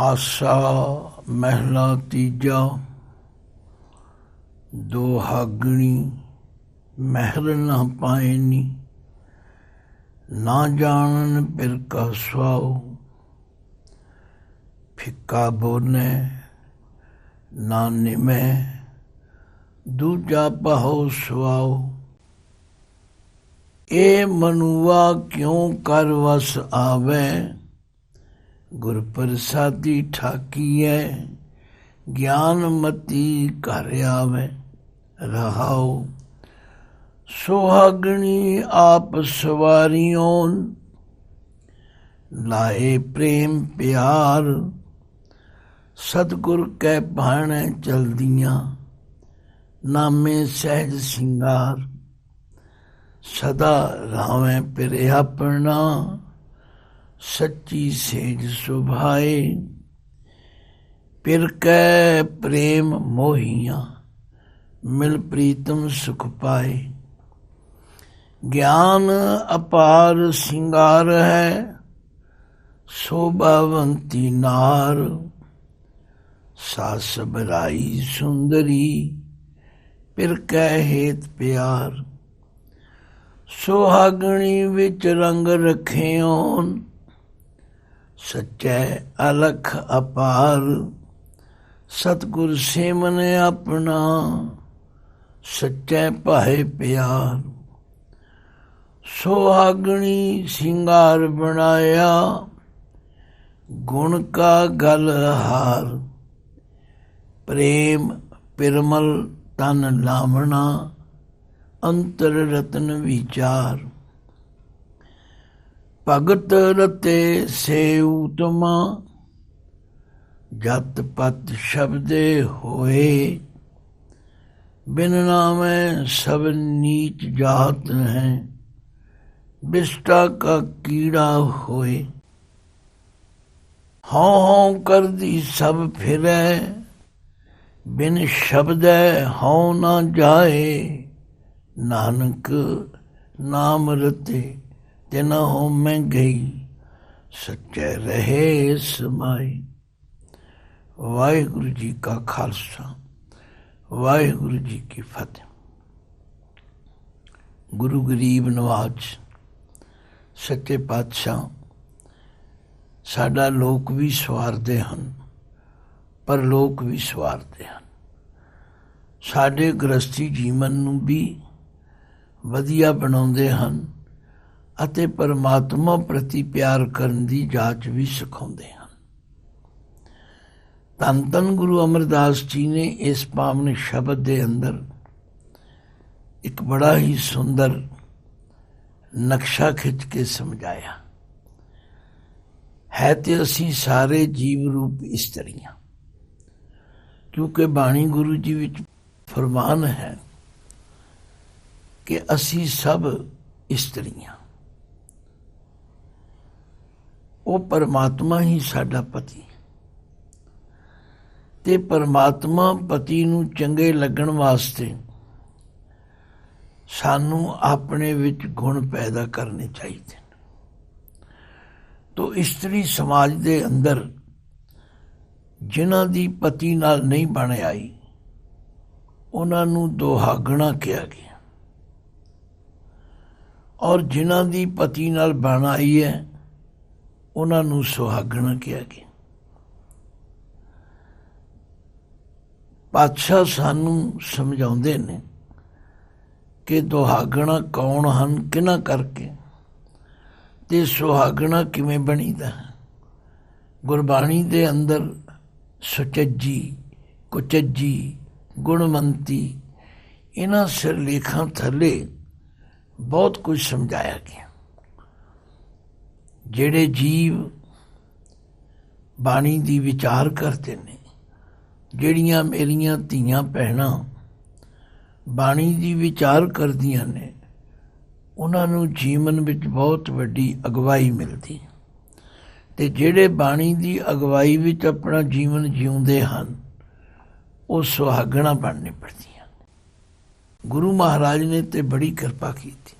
आसा महला तीजा। दोहागणी महर न पायनी, ना जानन पिर का स्वाओ। फिक्का बोने ना निमे, दूजा पहो सुआओ। ए मनुआ क्यों कर वस आवे, गुर प्रसादी ठाकीऐ। ज्ञान मती घर आवे, रहाओ। सुहागणी आप सवारियों, लाए प्रेम प्यार। सतगुर कै भाणे चलदियां, नामे सहज सिंगार। सदा रावें पिर अपना, सच्ची सेज सुभाए। पिर कै प्रेम मोहियां, मिल प्रीतम सुख पाए। ज्ञान अपार सिंगार है, शोभावंती नार। सास बराई सुंदरी, पिर कै हेत प्यार। सुहागणी विच रंग रखेओन, सच्चै अलख अपार। सतगुर सेमन अपना, सच्चै भाए प्यार। सुहागणी सिंगार बनाया, गुण का गल हार। प्रेम पिरमल तन लावना, अंतर रतन विचार। भगत रते से उत्तमा, जत पत शब्दे होए। बिन नामे सब नीच जात हैं, बिष्टा का कीड़ा होए। हों हों कर दी सब फिरै, बिन शब्दै हों न जाए। नानक नाम रते तिना हो मैं गई, सच्चे रहे समाए। वाहिगुरु जी का खालसा, वाहिगुरु जी की फतेह। गुरु गरीब नवाज सच्चे पातशाह साडा लोक भी सवारते हैं, परलोक भी सवारते हैं। साडे गृहस्थी जीवन नूं भी वधिया बनाउंदे हन ਅਤੇ परमात्मा प्रति प्यार करन दी जाच भी सिखाउंदे हन। धन धन गुरु अमरदास जी ने इस पावन शब्द के अंदर एक बड़ा ही सुंदर नक्शा खिंच के समझाया है। तो असी सारे जीव रूप इस्त्रियां, क्योंकि बाणी गुरु जी विच फरमान है कि असी सब इस्त्रियां। वो परमात्मा ही साडा पति, ते परमात्मा पति नूं चंगे लगन वास्ते सानू अपने विच गुण पैदा करने चाहिए। तो इस्त्री समाज दे अंदर जिन्हां दी पति नाल नहीं बन आई, उन्हां नूं दोहागणा कहा गया, और जिन्हां दी पति नाल बन आई है उन्हां नूं सुहागणा कहा गया। पातशाह सानू समझाउंदे ने कि दोहागणा कौन हन, किन्हां करके, ते सुहागणा किवें बनीदा है। गुरबाणी दे अंदर सुचज्जी, कुचज्जी, गुणवंती, इन्हां सिरलेखां थले बहुत कुछ समझाया गया। ਜਿਹੜੇ जीव बाणी ਦੀ विचार करते ने, ਜਿਹੜੀਆਂ ਮੇਰੀਆਂ ਧੀਆਂ ਭੈਣਾਂ ਬਾਣੀ ਦੀ ਵਿਚਾਰ ਕਰਦੀਆਂ ਨੇ, ਉਹਨਾਂ ਨੂੰ ਜੀਵਨ ਵਿੱਚ ਬਹੁਤ ਵੱਡੀ ਅਗਵਾਈ ਮਿਲਦੀ। ਤੇ ਜਿਹੜੇ ਬਾਣੀ ਦੀ ਅਗਵਾਈ ਵਿੱਚ ਆਪਣਾ ਜੀਵਨ ਜਿਉਂਦੇ ਹਨ, ਉਹ ਸੁਹਾਗਣਾ ਬਣਨੇ ਪੜਦੀਆਂ। ਗੁਰੂ ਮਹਾਰਾਜ ਨੇ ਤੇ ਬੜੀ ਕਿਰਪਾ ਕੀਤੀ।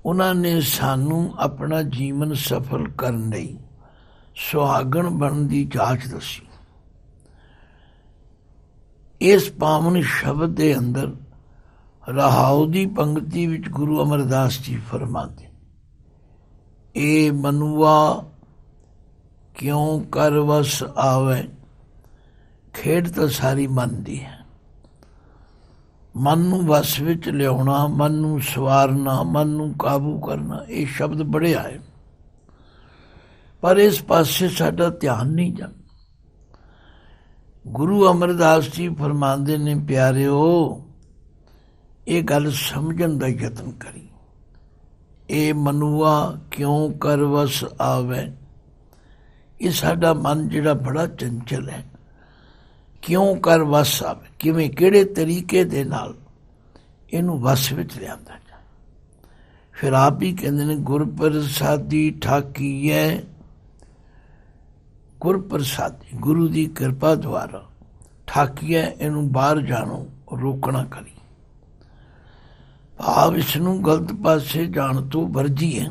उन्होंने सानू अपना जीवन सफल करने लई ਸੁਹਾਗਣ ਬਣਨ ਦੀ ਜਾਚ ਦੱਸੀ। ਇਸ ਪਾਵਨ ਸ਼ਬਦ ਦੇ ਅੰਦਰ ਰਹਾਉ ਦੀ ਪੰਕਤੀ ਵਿੱਚ ਗੁਰੂ ਅਮਰਦਾਸ ਜੀ ਫਰਮਾਉਂਦੇ, ਏ ਮਨੁਆ ਕਿਉਂ ਕਰ ਵਸ ਆਵੇ। ਖੇਡ ਤਾਂ ਸਾਰੀ ਮਨ ਦੀ ਹੈ। ਮਨ ਨੂੰ ਵਸ ਵਿੱਚ ਲਿਆਉਣਾ, ਮਨ ਨੂੰ ਸਵਾਰਨਾ, ਮਨ ਨੂੰ ਕਾਬੂ ਕਰਨਾ, ਇਹ ਸ਼ਬਦ ਬੜੇ ਆਏ, ਪਰ ਇਸ ਪਾਸੇ ਸਾਡਾ ਧਿਆਨ ਨਹੀਂ ਜਾਂਦਾ। ਗੁਰੂ ਅਮਰਦਾਸ ਜੀ ਫਰਮਾਉਂਦੇ ਨੇ, ਪਿਆਰਿਓ ਇਹ ਗੱਲ ਸਮਝਣ ਦਾ ਯਤਨ ਕਰੀ। ਇਹ ਮਨੁਆ ਕਿਉਂ ਕਰ ਵਸ ਆਵੇ। ਇਹ ਸਾਡਾ ਮਨ ਜਿਹੜਾ ਬੜਾ ਚੰਚਲ ਹੈ, ਕਿਉਂ ਕਰ ਵਸ ਆਵੇ, ਕਿਵੇਂ, ਕਿਹੜੇ ਤਰੀਕੇ ਦੇ ਨਾਲ ਇਹਨੂੰ ਵਸ ਵਿੱਚ ਲਿਆਂਦਾ ਜਾਏ। ਫਿਰ ਆਪ ਹੀ ਕਹਿੰਦੇ ਨੇ, ਗੁਰ ਪ੍ਰਸਾਦੀ ਠਾਕੀਐ। ਗੁਰ ਪ੍ਰਸਾਦੀ, ਗੁਰੂ ਦੀ ਕਿਰਪਾ ਦੁਆਰਾ ਠਾਕੀਐ, ਇਹਨੂੰ ਬਾਹਰ ਜਾਣੋ, ਰੋਕਣਾ ਕਰੀ। ਭਾਵ ਇਸ ਨੂੰ ਗਲਤ ਪਾਸੇ ਜਾਣ ਤੋਂ ਵਰਜੀਏ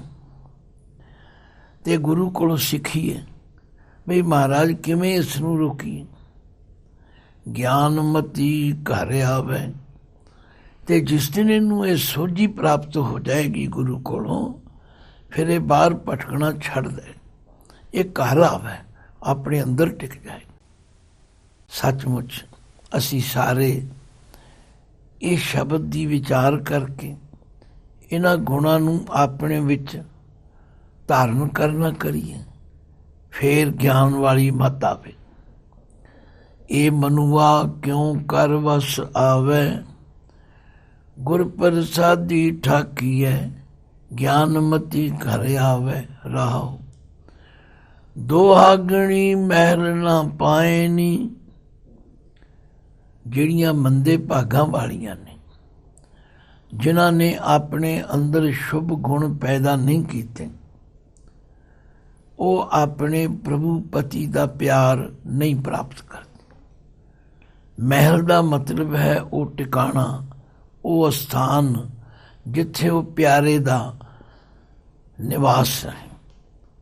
ਤੇ ਗੁਰੂ ਕੋਲੋਂ ਸਿੱਖੀਏ ਬਈ ਮਹਾਰਾਜ ਕਿਵੇਂ ਇਸ ਨੂੰ ਰੋਕੀਏ। ਗਿਆਨਮਤੀ ਘਰ ਆਵੇ, ਤੇ ਜਿਸ ਦਿਨ ਇਹਨੂੰ ਇਹ ਸੋਝੀ ਪ੍ਰਾਪਤ ਹੋ ਜਾਏਗੀ ਗੁਰੂ ਕੋਲੋਂ, ਫਿਰ ਇਹ ਬਾਹਰ ਭਟਕਣਾ ਛੱਡ ਦੇ, ਇਹ ਘਰ ਆਵੇ, ਆਪਣੇ ਅੰਦਰ ਟਿਕ ਜਾਏ। ਸੱਚਮੁੱਚ ਅਸੀਂ ਸਾਰੇ ਇਹ ਸ਼ਬਦ ਦੀ ਵਿਚਾਰ ਕਰਕੇ ਇਹਨਾਂ ਗੁਣਾਂ ਨੂੰ ਆਪਣੇ ਵਿੱਚ ਧਾਰਨ ਕਰਨਾ ਕਰੀਏ, ਫੇਰ ਗਿਆਨ ਵਾਲੀ ਮੱਤ ਆਵੇ। ਇਹ ਮਨੁਆ ਕਿਉਂ ਕਰ ਵਸ ਆਵੇ। ਗੁਰ ਪ੍ਰਸਾਦੀ ਠਾਕੀਐ, ਗਿਆਨਮਤੀ ਘਰ ਆਵੇ ਰਹਾਉ। ਦੁਹਾਗਣੀ ਮਹਿਲ ਨਾ ਪਾਏ ਨੀ। ਜਿਹੜੀਆਂ ਮੰਦੇ ਭਾਗਾਂ ਵਾਲੀਆਂ ਨੇ, ਜਿਨ੍ਹਾਂ ਨੇ ਆਪਣੇ ਅੰਦਰ ਸ਼ੁਭ ਗੁਣ ਪੈਦਾ ਨਹੀਂ ਕੀਤੇ, ਉਹ ਆਪਣੇ ਪ੍ਰਭੂ ਪਤੀ ਦਾ ਪਿਆਰ ਨਹੀਂ ਪ੍ਰਾਪਤ ਕਰਦੇ। ਮਹਿਲ ਦਾ ਮਤਲਬ ਹੈ ਉਹ ਟਿਕਾਣਾ, ਉਹ ਸਥਾਨ ਜਿੱਥੇ ਉਹ ਪਿਆਰੇ ਦਾ ਨਿਵਾਸ ਹੈ।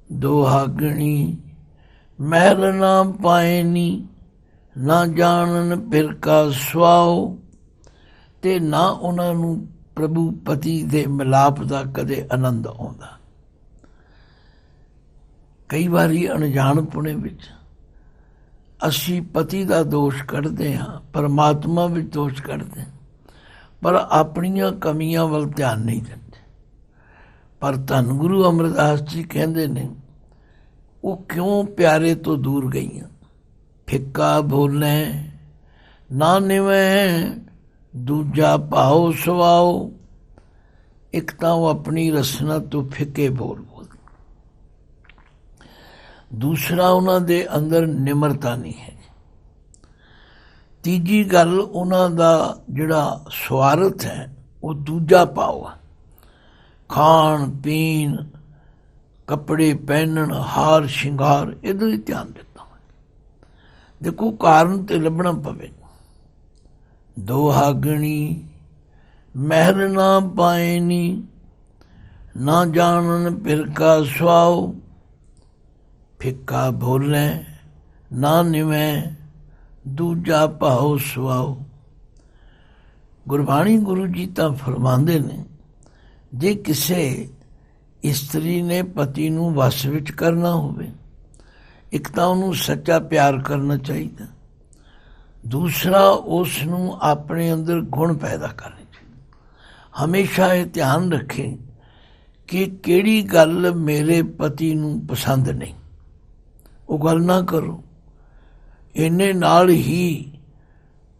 ਦੁਹਾਗਣੀ ਮਹਿਲ ਨਾ ਪਾਏ ਨੀ, ਨਾ ਜਾਣਨ ਫਿਰ ਕਾ ਸੁਆਓ। ਤੇ ਨਾ ਉਹਨਾਂ ਨੂੰ ਪ੍ਰਭੂ ਪਤੀ ਦੇ ਮਿਲਾਪ ਦਾ ਕਦੇ ਆਨੰਦ ਆਉਂਦਾ। ਕਈ ਵਾਰੀ ਅਣਜਾਣਪੁਣੇ ਵਿੱਚ ਅਸੀਂ ਪਤੀ ਦਾ ਦੋਸ਼ ਕੱਢਦੇ ਹਾਂ, ਪਰਮਾਤਮਾ ਵਿੱਚ ਦੋਸ਼ ਕੱਢਦੇ ਹਾਂ, ਪਰ ਆਪਣੀਆਂ ਕਮੀਆਂ ਵੱਲ ਧਿਆਨ ਨਹੀਂ ਦਿੰਦੇ। ਪਰ ਧੰਨ ਗੁਰੂ ਅਮਰਦਾਸ ਜੀ ਕਹਿੰਦੇ ਨੇ, ਉਹ ਕਿਉਂ ਪਿਆਰੇ ਤੋਂ ਦੂਰ ਗਈਆਂ। ਫਿੱਕਾ ਬੋਲੇ ਨਾ ਨਿਵੇਂ, ਦੂਜਾ ਭਾਉ ਸੁਆਓ। ਇੱਕ ਤਾਂ ਉਹ ਆਪਣੀ ਰਸਨਾ ਤੋਂ ਫਿੱਕੇ ਬੋਲਦੇ, ਦੂਸਰਾ ਉਹਨਾਂ ਦੇ ਅੰਦਰ ਨਿਮਰਤਾ ਨਹੀਂ ਹੈ। ਤੀਜੀ ਗੱਲ, ਉਹਨਾਂ ਦਾ ਜਿਹੜਾ ਸਵਾਰਥ ਹੈ ਉਹ ਦੂਜਾ ਭਾਉ ਹੈ। ਖਾਣ ਪੀਣ, ਕੱਪੜੇ ਪਹਿਨਣ, ਹਾਰ ਸ਼ਿੰਗਾਰ, ਇਹਦਾ ਹੀ ਧਿਆਨ ਦਿੱਤਾ। ਦੇਖੋ ਕਾਰਨ ਤੇ ਲੱਭਣਾ ਪਵੇ। ਦੁਹਾਗਣੀ ਮਹਿਲ ਨਾ ਪਾਏ ਨੀ, ਨਾ ਜਾਣਨ ਫਿਰ ਕਾ ਸੁਆਓ। ਫਿੱਕਾ ਬੋਲੇ ਨਾ ਨਿਵੇਂ, ਦੂਜਾ ਭਾਉ ਸੁਆਓ। ਗੁਰਬਾਣੀ ਗੁਰੂ ਜੀ ਤਾਂ ਫਰਮਾਉਂਦੇ ਨੇ, ਜੇ ਕਿਸੇ ਇਸਤਰੀ ਨੇ ਪਤੀ ਨੂੰ ਵਸ ਵਿੱਚ ਕਰਨਾ ਹੋਵੇ, ਇੱਕ ਤਾਂ ਉਹਨੂੰ ਸੱਚਾ ਪਿਆਰ ਕਰਨਾ ਚਾਹੀਦਾ, ਦੂਸਰਾ ਉਸ ਨੂੰ ਆਪਣੇ ਅੰਦਰ ਗੁਣ ਪੈਦਾ ਕਰਨੇ ਚਾਹੀਦੇ। ਹਮੇਸ਼ਾ ਇਹ ਧਿਆਨ ਰੱਖੇ ਕਿ ਕਿਹੜੀ ਗੱਲ ਮੇਰੇ ਪਤੀ ਨੂੰ ਪਸੰਦ ਨਹੀਂ, ਉਹ ਗੱਲ ਨਾ ਕਰੋ। ਇੰਨੇ ਨਾਲ ਹੀ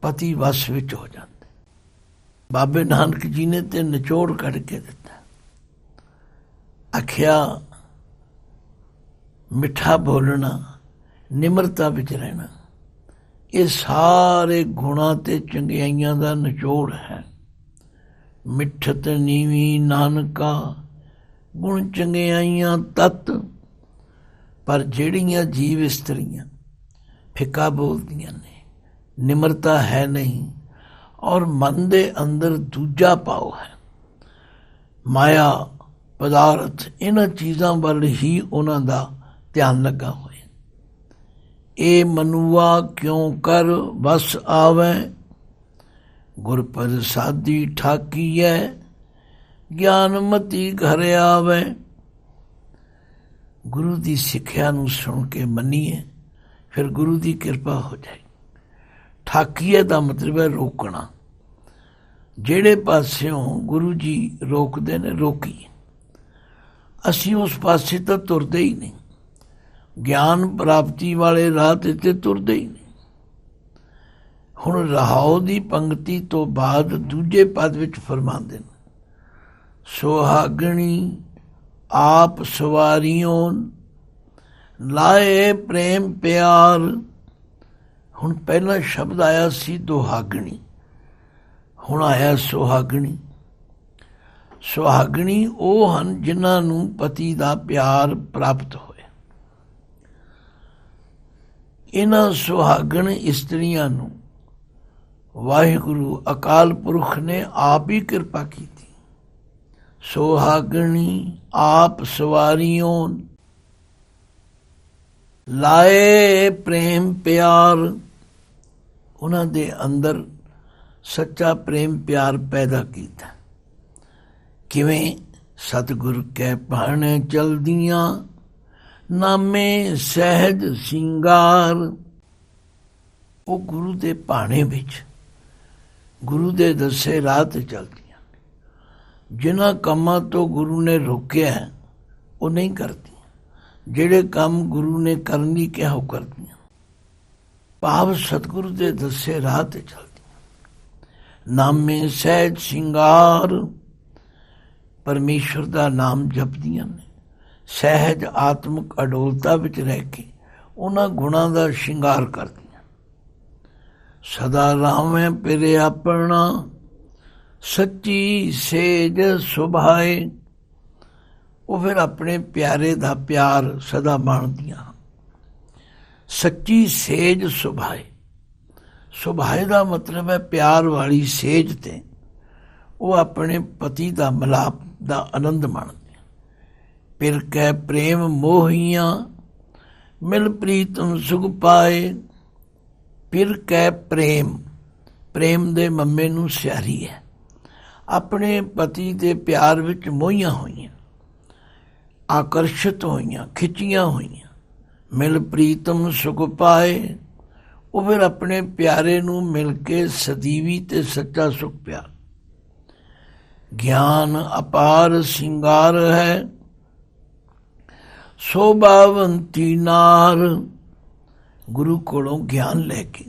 ਪਤੀ ਵਸ ਵਿੱਚ ਹੋ ਜਾਂਦੇ। ਬਾਬੇ ਨਾਨਕ ਜੀ ਨੇ ਤੇ ਨਿਚੋੜ ਕੱਢ ਕੇ ਦਿੱਤਾ, ਆਖਿਆ ਮਿੱਠਾ ਬੋਲਣਾ, ਨਿਮਰਤਾ ਵਿੱਚ ਰਹਿਣਾ, ਇਹ ਸਾਰੇ ਗੁਣਾਂ ਤੇ ਚੰਗਿਆਈਆਂ ਦਾ ਨਿਚੋੜ ਹੈ। ਮਿੱਠਤ ਨੀਵੀਂ ਨਾਨਕਾ, ਗੁਣ ਚੰਗਿਆਈਆਂ ਤਤ। ਪਰ ਜਿਹੜੀਆਂ ਜੀਵ ਇਸਤਰੀਆਂ ਫਿੱਕਾ ਬੋਲਦੀਆਂ ਨੇ, ਨਿਮਰਤਾ ਹੈ ਨਹੀਂ, ਔਰ ਮਨ ਦੇ ਅੰਦਰ ਦੂਜਾ ਭਾਵ ਹੈ, ਮਾਇਆ, ਪਦਾਰਥ, ਇਹਨਾਂ ਚੀਜ਼ਾਂ ਵੱਲ ਹੀ ਉਹਨਾਂ ਦਾ ਧਿਆਨ ਲੱਗਾ ਹੋਇਆ, ए मनुआ क्यों कर बस आवे, गुर प्रसादी ठाकीऐ ਗਿਆਨਮਤੀ ਘਰ ਆਵੇ। ਗੁਰੂ ਦੀ ਸਿੱਖਿਆ ਨੂੰ ਸੁਣ ਕੇ ਮੰਨੀਏ, ਫਿਰ ਗੁਰੂ ਦੀ ਕਿਰਪਾ ਹੋ ਜਾਏ। ਠਾਕੀਏ ਦਾ ਮਤਲਬ ਹੈ ਰੋਕਣਾ। ਜਿਹੜੇ ਪਾਸਿਓਂ ਗੁਰੂ ਜੀ ਰੋਕਦੇ ਨੇ ਰੋਕੀਏ। ਅਸੀਂ ਉਸ ਪਾਸੇ ਤਾਂ ਤੁਰਦੇ ਹੀ ਨਹੀਂ, ਗਿਆਨ ਪ੍ਰਾਪਤੀ ਵਾਲੇ ਰਾਹ ਤੇ ਤੁਰਦੇ ਹੀ ਨਹੀਂ। ਹੁਣ ਰਹਾਉ ਦੀ ਪੰਕਤੀ ਤੋਂ ਬਾਅਦ ਦੂਜੇ ਪਦ ਵਿੱਚ ਫਰਮਾਉਂਦੇ ਨੇ, ਸੁਹਾਗਣੀ ਆਪ ਸਵਾਰੀਓਂ ਲਾਏ ਪ੍ਰੇਮ ਪਿਆਰ। ਹੁਣ ਪਹਿਲਾ ਸ਼ਬਦ ਆਇਆ ਸੀ ਦੁਹਾਗਣੀ, ਹੁਣ ਆਇਆ ਸੁਹਾਗਣੀ। ਸੁਹਾਗਣੀ ਉਹ ਹਨ ਜਿਨ੍ਹਾਂ ਨੂੰ ਪਤੀ ਦਾ ਪਿਆਰ ਪ੍ਰਾਪਤ ਹੋਇਆ। ਇਹਨਾਂ ਸੁਹਾਗਣ ਇਸਤਰੀਆਂ ਨੂੰ ਵਾਹਿਗੁਰੂ ਅਕਾਲ ਪੁਰਖ ਨੇ ਆਪ ਹੀ ਕਿਰਪਾ ਕੀਤੀ। ਸੁਹਾਗਣੀ ਆਪ ਸਵਾਰੀਓਂ ਲਾਏ ਪ੍ਰੇਮ ਪਿਆਰ। ਉਹਨਾਂ ਦੇ ਅੰਦਰ ਸੱਚਾ ਪ੍ਰੇਮ ਪਿਆਰ ਪੈਦਾ ਕੀਤਾ। ਕਿਵੇਂ? ਸਤਿਗੁਰ ਕੈ ਭਾਣੇ ਚਲਦੀਆਂ, ਨਾਮੇ ਸਹਿਜ ਸਿੰਗਾਰ। ਉਹ ਗੁਰੂ ਦੇ ਭਾਣੇ ਵਿੱਚ ਗੁਰੂ ਦੇ ਦੱਸੇ ਰਾਹ ਤੇ ਚੱਲਦੀਆਂ। ਜਿਨ੍ਹਾਂ ਕੰਮਾਂ ਤੋਂ ਗੁਰੂ ਨੇ ਰੋਕਿਆ ਉਹ ਨਹੀਂ ਕਰਦੀਆਂ, ਜਿਹੜੇ ਕੰਮ ਗੁਰੂ ਨੇ ਕਰਨ ਲਈ ਕਿਹਾ ਉਹ ਕਰਦੀਆਂ। ਭਾਵ ਸਤਿਗੁਰੂ ਦੇ ਦੱਸੇ ਰਾਹ ਤੇ ਚੱਲਦੀਆਂ। ਨਾਮੇ ਸਹਿਜ ਸਿੰਗਾਰ, ਪਰਮੇਸ਼ਵਰ ਦਾ ਨਾਮ ਜਪਦੀਆਂ ਨੇ। ਸਹਿਜ ਆਤਮਿਕ ਅਡੋਲਤਾ ਵਿੱਚ ਰਹਿ ਕੇ ਉਹਨਾਂ ਗੁਣਾਂ ਦਾ ਸ਼ਿੰਗਾਰ ਕਰਦੀਆਂ। ਸਦਾ ਰਾਵੇਂ ਪਿਰੇ ਆਪਣਾ, ਸੱਚੀ ਸੇਜ ਸੁਭਾਏ। ਉਹ ਫਿਰ ਆਪਣੇ ਪਿਆਰੇ ਦਾ ਪਿਆਰ ਸਦਾ ਮਾਣਦੀਆਂ। ਸੱਚੀ ਸੇਜ ਸੁਭਾਏ, ਸੁਭਾਏ ਦਾ ਮਤਲਬ ਹੈ ਪਿਆਰ ਵਾਲੀ ਸੇਜ ਤੇ ਉਹ ਆਪਣੇ ਪਤੀ ਦਾ ਮਿਲਾਪ ਦਾ ਆਨੰਦ ਮਾਣਦੀਆਂ। ਫਿਰ ਕਹਿ ਪ੍ਰੇਮ ਮੋਹੀਆਂ, ਮਿਲ ਪ੍ਰੀਤਮ ਸੁਖ ਪਾਏ। ਫਿਰ ਕਹਿ ਪ੍ਰੇਮ, ਪ੍ਰੇਮ ਦੇ ਮੰਮੇ ਨੂੰ ਸਿਆਰੀ ਹੈ। ਆਪਣੇ ਪਤੀ ਦੇ ਪਿਆਰ ਵਿੱਚ ਮੋਹੀਆਂ ਹੋਈਆਂ, ਆਕਰਸ਼ਿਤ ਹੋਈਆਂ, ਖਿੱਚੀਆਂ ਹੋਈਆਂ। ਮਿਲ ਪ੍ਰੀਤਮ ਸੁਖ ਪਾਏ, ਉਹ ਫਿਰ ਆਪਣੇ ਪਿਆਰੇ ਨੂੰ ਮਿਲ ਕੇ ਸਦੀਵੀ ਤੇ ਸੱਚਾ ਸੁਖ ਪਿਆ। ਗਿਆਨ ਅਪਾਰ ਸਿੰਗਾਰ ਹੈ, ਸੋਭਾਵੰਤੀ ਨਾਰ। ਗੁਰੂ ਕੋਲੋਂ ਗਿਆਨ ਲੈ ਕੇ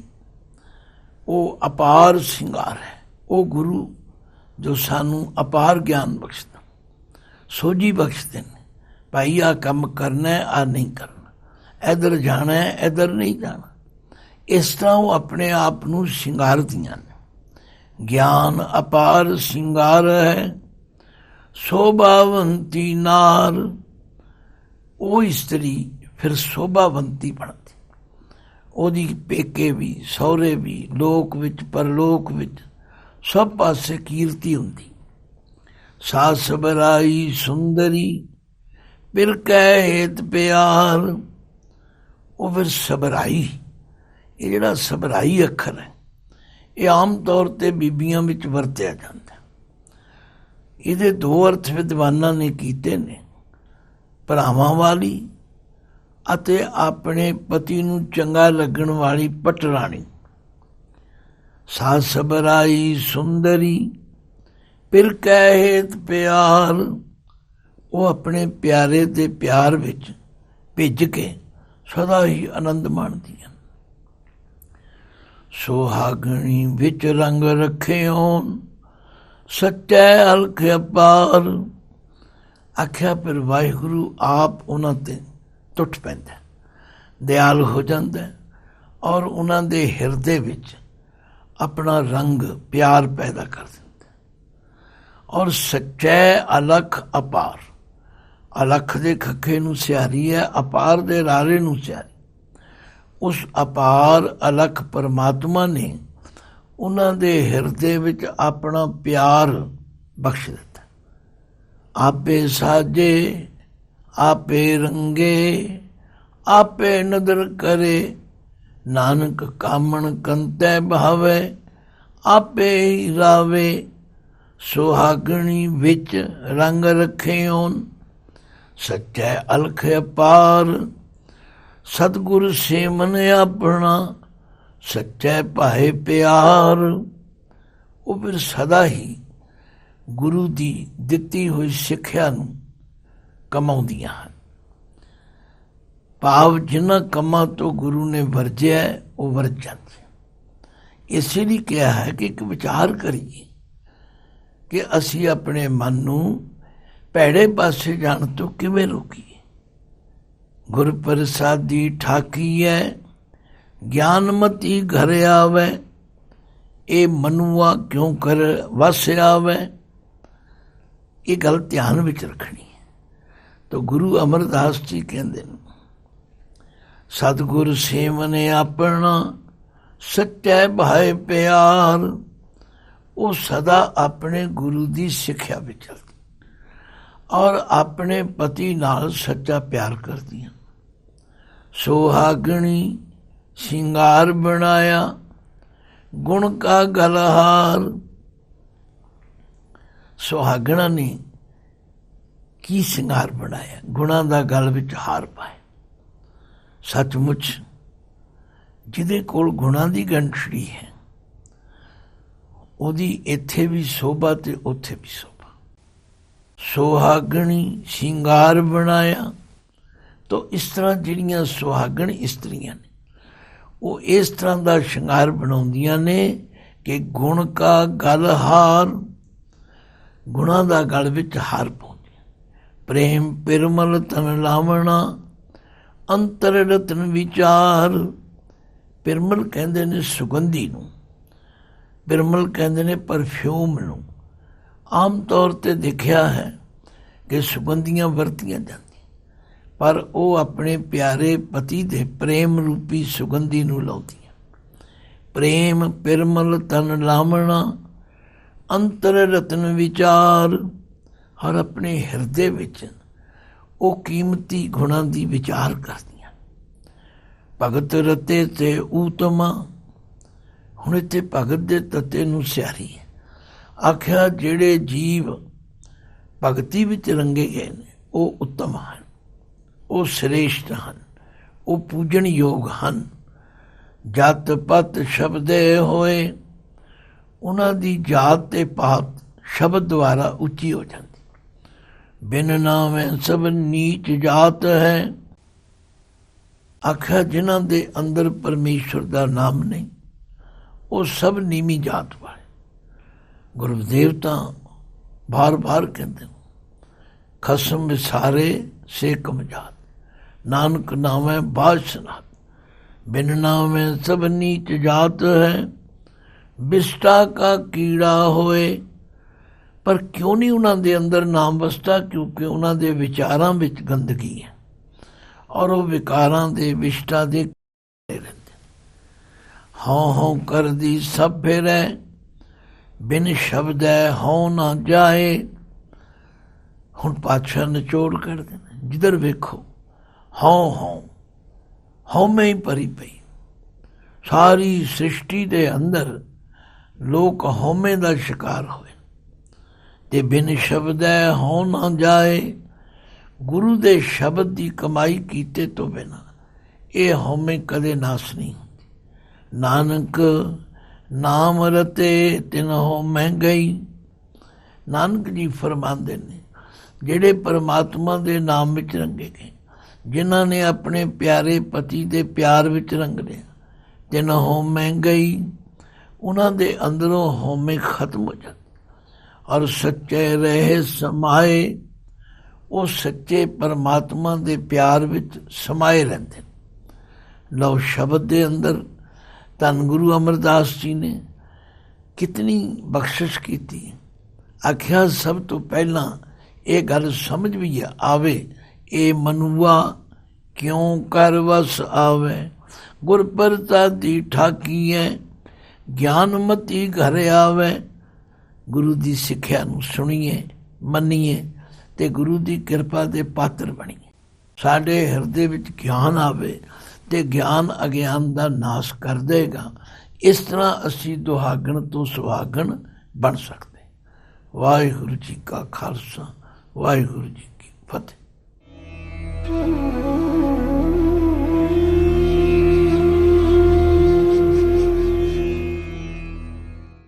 ਉਹ ਅਪਾਰ ਸਿੰਗਾਰ ਹੈ। ਉਹ ਗੁਰੂ ਜੋ ਸਾਨੂੰ ਅਪਾਰ ਗਿਆਨ ਬਖਸ਼ਦਾ, ਸੋਝੀ ਬਖਸ਼ਦੇ ਨੇ। ਭਾਈ ਆਹ ਕੰਮ ਕਰਨਾ, ਆਹ ਨਹੀਂ ਕਰਨਾ, ਇੱਧਰ ਜਾਣਾ, ਇੱਧਰ ਨਹੀਂ ਜਾਣਾ। ਇਸ ਤਰ੍ਹਾਂ ਉਹ ਆਪਣੇ ਆਪ ਨੂੰ ਸ਼ਿੰਗਾਰਦੀਆਂ ਨੇ। ਗਿਆਨ ਅਪਾਰ ਸਿੰਗਾਰ ਹੈ, ਸੋਭਾਵੰਤੀ ਨਾਰ। ਉਹ ਇਸਤਰੀ ਫਿਰ ਸੋਭਾਵੰਤੀ ਬਣਦੀ। ਉਹਦੀ ਪੇਕੇ ਵੀ, ਸਹੁਰੇ ਵੀ, ਲੋਕ ਵਿੱਚ ਪਰਲੋਕ ਵਿੱਚ ਸਭ ਪਾਸੇ ਕੀਰਤੀ ਹੁੰਦੀ। ਸਾ ਸਬਰਾਈ ਸੁੰਦਰੀ, ਫਿਰ ਕਹਿ ਹੇਤ ਪਿਆਰ। ਉਹ ਫਿਰ ਸਬਰਾਈ, ਇਹ ਜਿਹੜਾ ਸਬਰਾਈ ਅੱਖਰ ਹੈ ਇਹ ਆਮ ਤੌਰ ਤੇ ਬੀਬੀਆਂ ਵਿੱਚ ਵਰਤਿਆ ਜਾਂਦਾ। ਇਹਦੇ ਦੋ ਅਰਥ ਵਿਦਵਾਨਾਂ ਨੇ ਕੀਤੇ ਨੇ, ਭਰਾਵਾਂ ਵਾਲੀ ਅਤੇ ਆਪਣੇ ਪਤੀ ਨੂੰ ਚੰਗਾ ਲੱਗਣ ਵਾਲੀ ਪਟਰਾਣੀ। ਸਾ ਸਬਰਾਈ ਸੁੰਦਰੀ, ਫਿਰ ਕਹਿ ਹੇਤ ਪਿਆਰ। ਉਹ ਆਪਣੇ ਪਿਆਰੇ ਦੇ ਪਿਆਰ ਵਿੱਚ ਭਿੱਜ ਕੇ ਸਦਾ ਹੀ ਆਨੰਦ ਮਾਣਦੀਆਂ। ਸੁਹਾਗਣੀ ਵਿੱਚ ਰੰਗ ਰੱਖਿਓ, ਸੱਚੈ ਅਲਖ ਅਪਾਰ। ਆਖਿਆ ਫਿਰ ਵਾਹਿਗੁਰੂ ਆਪ ਉਹਨਾਂ ਤੇ ਟੁੱਟ ਪੈਂਦਾ, ਦਿਆਲ ਹੋ ਜਾਂਦਾ ਔਰ ਉਹਨਾਂ ਦੇ ਹਿਰਦੇ ਵਿੱਚ ਆਪਣਾ ਰੰਗ ਪਿਆਰ ਪੈਦਾ ਕਰ ਦਿੰਦਾ। ਔਰ ਸੱਚੈ ਅਲਖ ਅਪਾਰ, ਅਲਖ ਦੇ ਖੱਖੇ ਨੂੰ ਸਿਆਰੀ ਹੈ, ਅਪਾਰ ਦੇ ਰਾਰੇ ਨੂੰ ਸਿਆਰੀ। ਉਸ ਅਪਾਰ ਅਲਖ ਪਰਮਾਤਮਾ ਨੇ ਉਹਨਾਂ ਦੇ ਹਿਰਦੇ ਵਿੱਚ ਆਪਣਾ ਪਿਆਰ ਬਖਸ਼ ਦਿੱਤਾ। ਆਪੇ ਸਾਜੇ, ਆਪੇ ਰੰਗੇ, ਆਪੇ ਨਦਰ ਕਰੇ। ਨਾਨਕ ਕਾਮਣ ਕੰਤੈ ਭਾਵੈ, ਆਪੇ ਹੀ ਰਾਵੇ। ਸੁਹਾਗਣੀ ਵਿੱਚ ਰੰਗ ਰੱਖਿਓਨ, ਸੱਚੈ ਅਲਖ ਅਪਾਰ। ਸਤਿਗੁਰ ਸੇਵਨ ਆਪਣਾ, ਸੱਚੈ ਭਾਏ ਪਿਆਰ। ਉਹ ਫਿਰ ਸਦਾ ਹੀ ਗੁਰੂ ਦੀ ਦਿੱਤੀ ਹੋਈ ਸਿੱਖਿਆ ਨੂੰ ਕਮਾਉਂਦੀਆਂ ਹਨ। ਭਾਵ ਜਿਨ੍ਹਾਂ ਕੰਮਾਂ ਤੋਂ ਗੁਰੂ ਨੇ ਵਰਜਿਆ ਉਹ ਵਰਜ ਜਾਂਦੇ। ਇਸੇ ਲਈ ਕਿਹਾ ਹੈ ਕਿ ਇੱਕ ਵਿਚਾਰ ਕਰੀਏ ਕਿ ਅਸੀਂ ਆਪਣੇ ਮਨ ਨੂੰ ਭੈੜੇ ਪਾਸੇ ਜਾਣ ਤੋਂ ਕਿਵੇਂ ਰੋਕੀਏ। ਗੁਰ ਪ੍ਰਸਾਦੀ ਠਾਕੀਐ, ਗਿਆਨਮਤੀ ਘਰ ਆਵੈ। ਇਹ ਮਨੁਆ ਕਿਉਂ ਕਰ ਵਸ ਆਵੈ। ਇਹ ਗੱਲ ਧਿਆਨ ਵਿੱਚ ਰੱਖਣੀ ਹੈ। ਤਾਂ ਗੁਰੂ ਅਮਰਦਾਸ ਜੀ ਕਹਿੰਦੇ ਨੇ, ਸਤਿਗੁਰ ਸੇਵਨ ਆਪਣਾ, ਸੱਚੈ ਭਾਏ ਪਿਆਰ। ਉਹ ਸਦਾ ਆਪਣੇ ਗੁਰੂ ਦੀ ਸਿੱਖਿਆ ਵਿੱਚ ਚੱਲਦੀ ਔਰ ਆਪਣੇ ਪਤੀ ਨਾਲ ਸੱਚਾ ਪਿਆਰ ਕਰਦੀਆਂ। ਸੁਹਾਗਣੀ ਸ਼ਿੰਗਾਰ ਬਣਾਇਆ, ਗੁਣ ਕਾ ਗਲਹਾਰ। ਸੁਹਾਗਣਾ ਨੇ ਕੀ ਸ਼ਿੰਗਾਰ ਬਣਾਇਆ? ਗੁਣਾਂ ਦਾ ਗਲ ਵਿੱਚ ਹਾਰ ਪਾਇਆ। ਸੱਚਮੁੱਚ ਜਿਹਦੇ ਕੋਲ ਗੁਣਾਂ ਦੀ ਗੰਠੜੀ ਹੈ ਉਹਦੀ ਇੱਥੇ ਵੀ ਸੋਭਾ ਤੇ ਉੱਥੇ ਵੀ ਸੋਭਾ। ਸੁਹਾਗਣੀ ਸ਼ਿੰਗਾਰ ਬਣਾਇਆ। ਤਾਂ ਇਸ ਤਰ੍ਹਾਂ ਜਿਹੜੀਆਂ ਸੁਹਾਗਣ ਇਸਤਰੀਆਂ ਨੇ ਉਹ ਇਸ ਤਰ੍ਹਾਂ ਦਾ ਸ਼ਿੰਗਾਰ ਬਣਾਉਂਦੀਆਂ ਨੇ ਕਿ ਗੁਣ ਕਾ ਗਲ ਹਾਰ, ਗੁਣਾਂ ਦਾ ਗਲ ਵਿੱਚ ਹਾਰ ਪਾਉਂਦੀਆਂ। ਪ੍ਰੇਮ ਪਿਰਮਲ ਤਨ ਲਾਵਣਾ, ਅੰਤਰ ਰਤਨ ਵਿਚਾਰ। ਪਿਰਮਲ ਕਹਿੰਦੇ ਨੇ ਸੁਗੰਧੀ ਨੂੰ, ਪਿਰਮਲ ਕਹਿੰਦੇ ਨੇ ਪਰਫਿਊਮ ਨੂੰ। ਆਮ ਤੌਰ 'ਤੇ ਦੇਖਿਆ ਹੈ ਕਿ ਸੁਗੰਧੀਆਂ ਵਰਤੀਆਂ ਜਾਂਦੀਆਂ, ਪਰ ਉਹ ਆਪਣੇ ਪਿਆਰੇ ਪਤੀ ਦੇ ਪ੍ਰੇਮ ਰੂਪੀ ਸੁਗੰਧੀ ਨੂੰ ਲਾਉਂਦੀਆਂ। ਪ੍ਰੇਮ ਪਿਰਮਲ ਤਨ ਲਾਵਣਾ, ਅੰਤਰ ਰਤਨ ਵਿਚਾਰ। ਹਰ ਆਪਣੇ ਹਿਰਦੇ ਵਿੱਚ ਉਹ ਕੀਮਤੀ ਗੁਣਾਂ ਦੀ ਵਿਚਾਰ ਕਰਦੀਆਂ। ਭਗਤ ਰਤੇ ਤੇ ਊਤਮਾ। ਹੁਣ ਇੱਥੇ ਭਗਤ ਦੇ ਤੱਤੇ ਨੂੰ ਸਿਆਰੀ ਹੈ। ਆਖਿਆ ਜਿਹੜੇ ਜੀਵ ਭਗਤੀ ਵਿੱਚ ਰੰਗੇ ਗਏ ਨੇ ਉਹ ਉੱਤਮ ਹਨ, ਉਹ ਸ੍ਰੇਸ਼ਟ ਹਨ, ਉਹ ਪੂਜਣਯੋਗ ਹਨ। ਜਤ ਪਤ ਸ਼ਬਦੇ ਹੋਏ, ਉਹਨਾਂ ਦੀ ਜਾਤ ਤੇ ਪਾਤ ਸ਼ਬਦ ਦੁਆਰਾ ਉੱਚੀ ਹੋ ਜਾਂਦੀ। ਬਿਨ ਨਾਮੈ ਸਭ ਨੀਚ ਜਾਤ ਹੈ। ਆਖਿਆ ਜਿਨ੍ਹਾਂ ਦੇ ਅੰਦਰ ਪਰਮੇਸ਼ਵਰ ਦਾ ਨਾਮ ਨਹੀਂ ਉਹ ਸਭ ਨੀਵੀਂ ਜਾਤ ਵਾਲੇ। ਗੁਰੂਦੇਵ ਤਾਂ ਬਾਰ-ਬਾਰ ਕਹਿੰਦੇ ਨੇ, ਖਸਮ ਵਿਸਾਰੇ ਸੇ ਕਮ ਜਾਤ, ਨਾਨਕ ਨਾਮੈ ਬਾਦਸ਼ਾਹ। ਬਿਨ ਨਾਮੈ ਸਭ ਨੀਚ ਜਾਤ ਹੈ, ਬਿਸਟਾ ਕਾ ਕੀੜਾ ਹੋਏ। ਪਰ ਕਿਉਂ ਨਹੀਂ ਉਹਨਾਂ ਦੇ ਅੰਦਰ ਨਾਮ ਵਸਦਾ? ਕਿਉਂਕਿ ਉਹਨਾਂ ਦੇ ਵਿਚਾਰਾਂ ਵਿੱਚ ਗੰਦਗੀ ਹੈ ਔਰ ਉਹ ਵਿਕਾਰਾਂ ਦੇ ਵਿਸ਼ਟਾ ਦੇ ਰਹਿੰਦੇ। ਹਉ ਹਉ ਕਰਦੀ ਸਭ ਫਿਰੈ, ਬਿਨ ਸ਼ਬਦੈ ਹਉ ਨਾ ਜਾਏ। ਹੁਣ ਪਾਤਸ਼ਾਹ ਨਿਚੋੜ ਕਰਦੇ ਨੇ, ਜਿੱਧਰ ਵੇਖੋ ਹਉ ਹਉ, ਹਉਮੈ ਹੀ ਭਰੀ ਪਈ। ਸਾਰੀ ਸ੍ਰਿਸ਼ਟੀ ਦੇ ਅੰਦਰ ਲੋਕ ਹਉਮੈ ਦਾ ਸ਼ਿਕਾਰ ਹੋਏ ਤੇ ਬਿਨ ਸ਼ਬਦੈ ਹਉ ਨਾ ਜਾਏ। ਗੁਰੂ ਦੇ ਸ਼ਬਦ ਦੀ ਕਮਾਈ ਕੀਤੇ ਤੋਂ ਬਿਨਾਂ ਇਹ ਹਉਮੈ ਕਦੇ ਨਾਸ ਨਹੀਂ ਹੁੰਦੀ। ਨਾਨਕ ਨਾਮ ਰਤੇ ਤਿਨ ਹਉਮੈ ਗਈ। ਨਾਨਕ ਜੀ ਫਰਮਾਉਂਦੇ ਨੇ, ਜਿਹੜੇ ਪਰਮਾਤਮਾ ਦੇ ਨਾਮ ਵਿੱਚ ਰੰਗੇ ਗਏ, ਜਿਨ੍ਹਾਂ ਨੇ ਆਪਣੇ ਪਿਆਰੇ ਪਤੀ ਦੇ ਪਿਆਰ ਵਿੱਚ ਰੰਗ ਲਿਆ, ਤਿਨ ਹਉਮੈ ਗਈ। ਉਹਨਾਂ ਦੇ ਅੰਦਰੋਂ ਹਉਮੈ ਖਤਮ ਹੋ ਜਾਂਦੀ ਔਰ ਸੱਚੇ ਰਹੇ ਸਮਾਏ। ਉਹ ਸੱਚੇ ਪਰਮਾਤਮਾ ਦੇ ਪਿਆਰ ਵਿੱਚ ਸਮਾਏ ਰਹਿੰਦੇ। ਲਓ ਸ਼ਬਦ ਦੇ ਅੰਦਰ ਧੰਨ ਗੁਰੂ ਅਮਰਦਾਸ ਜੀ ਨੇ ਕਿਤਨੀ ਬਖਸ਼ਿਸ਼ ਕੀਤੀ। ਆਖਿਆ ਸਭ ਤੋਂ ਪਹਿਲਾਂ ਇਹ ਗੱਲ ਸਮਝ ਵੀ ਆਵੇ, ਇਹ ਮਨੁਆ ਕਿਉਂ ਕਰ ਵਸ ਆਵੇ। ਗੁਰ ਪ੍ਰਸਾਦੀ ਠਾਕੀਐ, ਗਿਆਨਮਤੀ ਘਰ ਆਵੇ। ਗੁਰੂ ਦੀ ਸਿੱਖਿਆ ਨੂੰ ਸੁਣੀਏ, ਮੰਨੀਏ ਤੇ ਗੁਰੂ ਦੀ ਕਿਰਪਾ ਦੇ ਪਾਤਰ ਬਣੀਏ। ਸਾਡੇ ਹਿਰਦੇ ਵਿੱਚ ਗਿਆਨ ਆਵੇ ਤੇ ਗਿਆਨ ਅਗਿਆਨ ਦਾ ਨਾਸ਼ ਕਰ ਦੇਗਾ। ਇਸ ਤਰ੍ਹਾਂ ਅਸੀਂ ਦੁਹਾਗਣ ਤੋਂ ਸੁਹਾਗਣ ਬਣ ਸਕਦੇ। ਵਾਹਿਗੁਰੂ ਜੀ ਕਾ ਖਾਲਸਾ, ਵਾਹਿਗੁਰੂ ਜੀ ਕੀ ਫਤਿਹ।